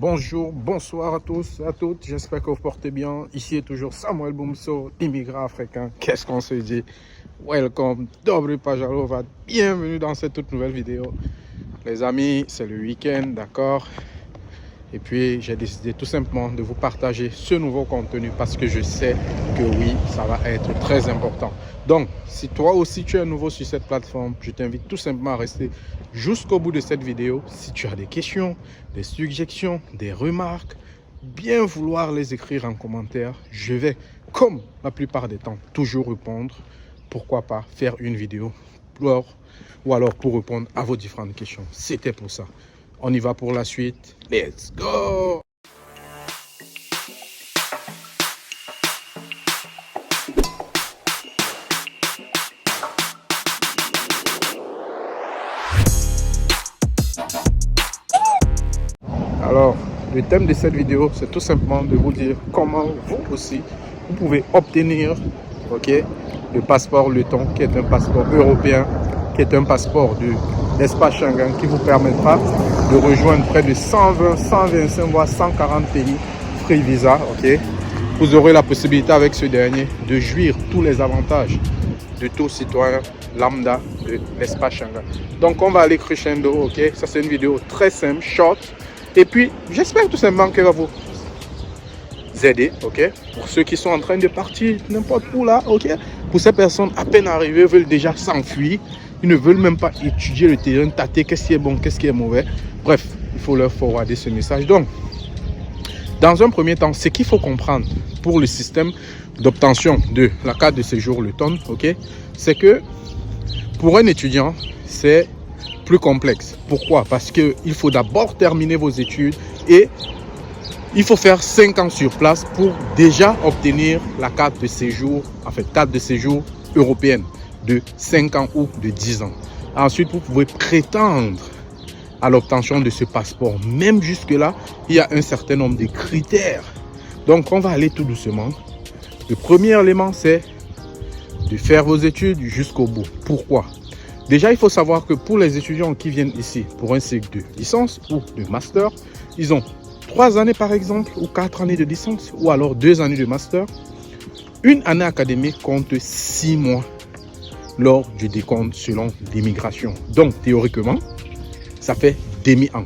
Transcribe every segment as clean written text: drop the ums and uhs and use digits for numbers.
Bonjour, bonsoir à tous et à toutes. J'espère que vous portez bien. Ici est toujours Samuel Boumso, immigrant africain. Qu'est-ce qu'on se dit? Welcome, Dobry Pajalova. Bienvenue dans cette toute nouvelle vidéo. Les amis, c'est le week-end, d'accord? Et puis, j'ai décidé tout simplement de vous partager ce nouveau contenu parce que je sais que oui, ça va être très important. Donc, si toi aussi tu es nouveau sur cette plateforme, je t'invite tout simplement à rester jusqu'au bout de cette vidéo. Si tu as des questions, des suggestions, des remarques, bien vouloir les écrire en commentaire. Je vais, comme la plupart des temps, toujours répondre. Pourquoi pas faire une vidéo ou alors pour répondre à vos différentes questions. C'était pour ça. On y va pour la suite. Let's go! Alors, le thème de cette vidéo, c'est tout simplement de vous dire comment vous aussi, vous pouvez obtenir le passeport Letton, qui est un passeport européen, qui est un passeport de l'espace Schengen, qui vous permettra de rejoindre près de 120, 125 voire 140 pays free visa. Vous aurez la possibilité avec ce dernier de jouir tous les avantages de tout citoyen lambda de l'espace Schengen. Donc on va aller crescendo. Ça c'est une vidéo très simple, short. Et puis j'espère tout simplement qu'elle va vous aider, pour ceux qui sont en train de partir n'importe où là, pour ces personnes à peine arrivées veulent déjà s'enfuir, ils ne veulent même pas étudier le terrain, tâter qu'est-ce qui est bon, qu'est-ce qui est mauvais. Bref, il faut leur forwarder ce message. Donc, dans un premier temps, ce qu'il faut comprendre pour le système d'obtention de la carte de séjour Letton, c'est que pour un étudiant, c'est plus complexe. Pourquoi? Parce qu'il faut d'abord terminer vos études et il faut faire 5 ans sur place pour déjà obtenir la carte de séjour, carte de séjour européenne de 5 ans ou de 10 ans. Ensuite, vous pouvez prétendre à l'obtention de ce passeport. Même jusque-là, il y a un certain nombre de critères. Donc, on va aller tout doucement. Le premier élément, c'est de faire vos études jusqu'au bout. Pourquoi? Déjà, il faut savoir que pour les étudiants qui viennent ici pour un cycle de licence ou de master, ils ont 3 années par exemple, ou 4 années de licence, ou alors 2 années de master. Une année académique compte 6 mois lors du décompte selon l'immigration. Donc, théoriquement, ça fait demi-an.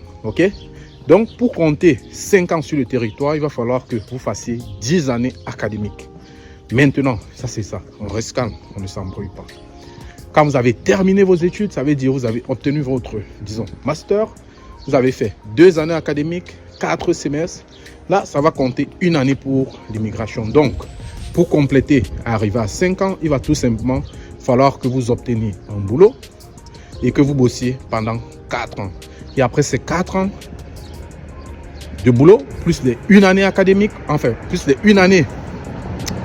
Donc, pour compter 5 ans sur le territoire, il va falloir que vous fassiez 10 années académiques. Maintenant, ça c'est ça. On reste calme, on ne s'embrouille pas. Quand vous avez terminé vos études, ça veut dire que vous avez obtenu votre, disons, master. Vous avez fait 2 années académiques, 4 semestres. Là, ça va compter 1 année pour l'immigration. Donc, pour compléter, arriver à 5 ans, il va tout simplement falloir que vous obteniez un boulot et que vous bossiez pendant 4 ans. Et après ces 4 ans de boulot, plus les 1 année académique, plus les 1 année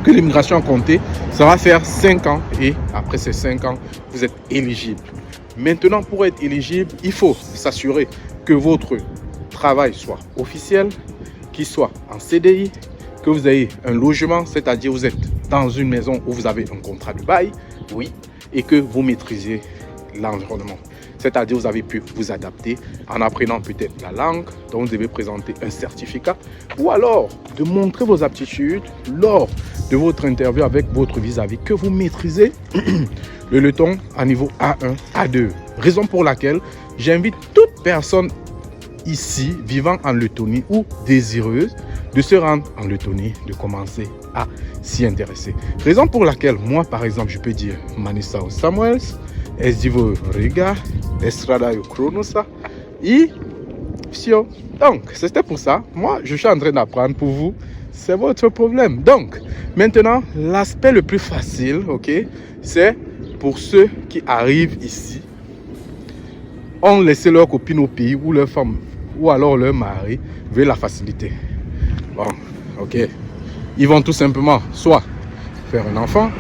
que l'immigration a compté, ça va faire 5 ans. Et après ces 5 ans, vous êtes éligible. Maintenant, pour être éligible, il faut s'assurer que votre travail soit officiel, qu'il soit en CDI, que vous ayez un logement, c'est-à-dire vous êtes dans une maison où vous avez un contrat de bail, oui, et que vous maîtrisez l'environnement. C'est-à-dire vous avez pu vous adapter en apprenant peut-être la langue, dont vous devez présenter un certificat, ou alors de montrer vos aptitudes lors de votre interview avec votre vis-à-vis, que vous maîtrisez le Letton à niveau A1, A2. Raison pour laquelle j'invite toute personne ici vivant en Lettonie ou désireuse de se rendre en Lettonie, de commencer à s'y intéresser. Raison pour laquelle moi par exemple je peux dire Manissa Samuels, Esdivo Riga, Estrada Chronosa et Sio. Donc c'était pour ça, moi je suis en train d'apprendre pour vous, c'est votre problème. Donc maintenant l'aspect le plus facile, c'est pour ceux qui arrivent ici, ont laissé leur copine au pays ou leur femme ou alors leur mari veut la facilité. Bon, ils vont tout simplement soit faire un enfant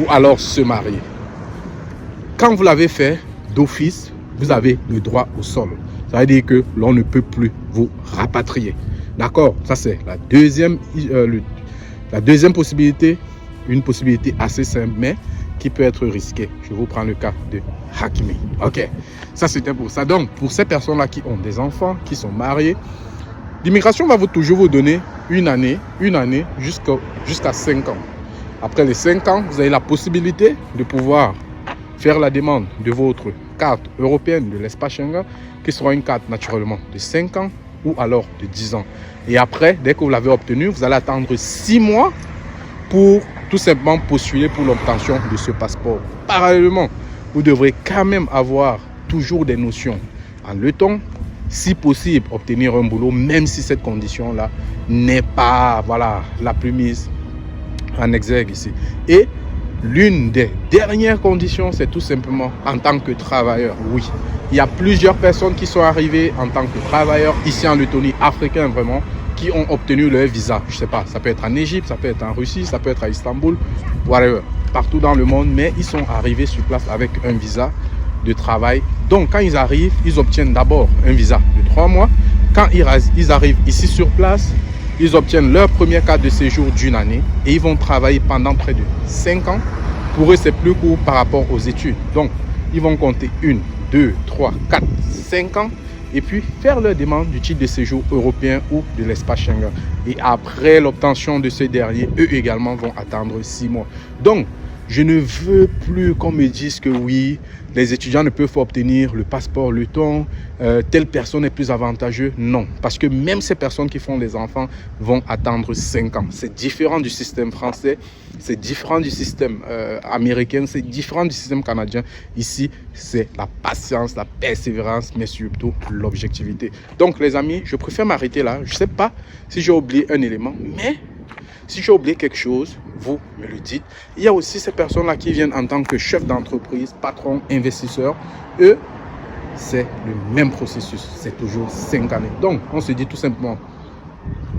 ou alors se marier. Quand vous l'avez fait d'office, vous avez le droit au sol. Ça veut dire que l'on ne peut plus vous rapatrier. D'accord? Ça c'est la deuxième possibilité, une possibilité assez simple mais qui peut être risquée. Je vous prends le cas de Hakimi. Ça c'était pour ça. Donc pour ces personnes-là qui ont des enfants, qui sont mariés, L'immigration va toujours vous donner une année jusqu'à 5 ans. Après les 5 ans, vous avez la possibilité de pouvoir faire la demande de votre carte européenne de l'espace Schengen, qui sera une carte naturellement de 5 ans ou alors de 10 ans. Et après, dès que vous l'avez obtenu, vous allez attendre 6 mois pour tout simplement postuler pour l'obtention de ce passeport. Parallèlement, vous devrez quand même avoir toujours des notions en letton, si possible obtenir un boulot, même si cette condition-là n'est pas la plus mise en exergue ici. Et l'une des dernières conditions, c'est tout simplement en tant que travailleur. Oui, il y a plusieurs personnes qui sont arrivées en tant que travailleurs ici en Lettonie, africains vraiment, qui ont obtenu leur visa. Je ne sais pas, ça peut être en Égypte, ça peut être en Russie, ça peut être à Istanbul, whatever, partout dans le monde, mais ils sont arrivés sur place avec un visa de travail. Donc, quand ils arrivent, ils obtiennent d'abord un visa de 3 mois. Quand ils arrivent ici sur place, ils obtiennent leur première carte de séjour d'une année et ils vont travailler pendant près de 5 ans. Pour eux, c'est plus court par rapport aux études. Donc, ils vont compter 1, 2, 3, 4, 5 ans et puis faire leur demande du titre de séjour européen ou de l'espace Schengen. Et après l'obtention de ce dernier, eux également vont attendre 6 mois. Donc, je ne veux plus qu'on me dise que oui, les étudiants ne peuvent obtenir le passeport letton, telle personne est plus avantageuse. Non, parce que même ces personnes qui font les enfants vont attendre 5 ans. C'est différent du système français, c'est différent du système américain, c'est différent du système canadien. Ici, c'est la patience, la persévérance, mais surtout l'objectivité. Donc les amis, je préfère m'arrêter là. Je ne sais pas si j'ai oublié un élément, mais si j'ai oublié quelque chose, vous me le dites. Il y a aussi ces personnes-là qui viennent en tant que chef d'entreprise, patron, investisseur. Eux, c'est le même processus. C'est toujours 5 années. Donc, on se dit tout simplement,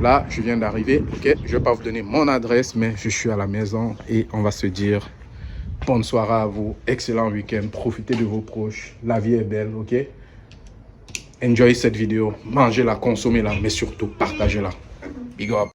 là, je viens d'arriver. Ok, je ne vais pas vous donner mon adresse, mais je suis à la maison et on va se dire bonne soirée à vous. Excellent week-end. Profitez de vos proches. La vie est belle, ok? Enjoy cette vidéo. Mangez-la, consommez-la, mais surtout partagez-la. Big up.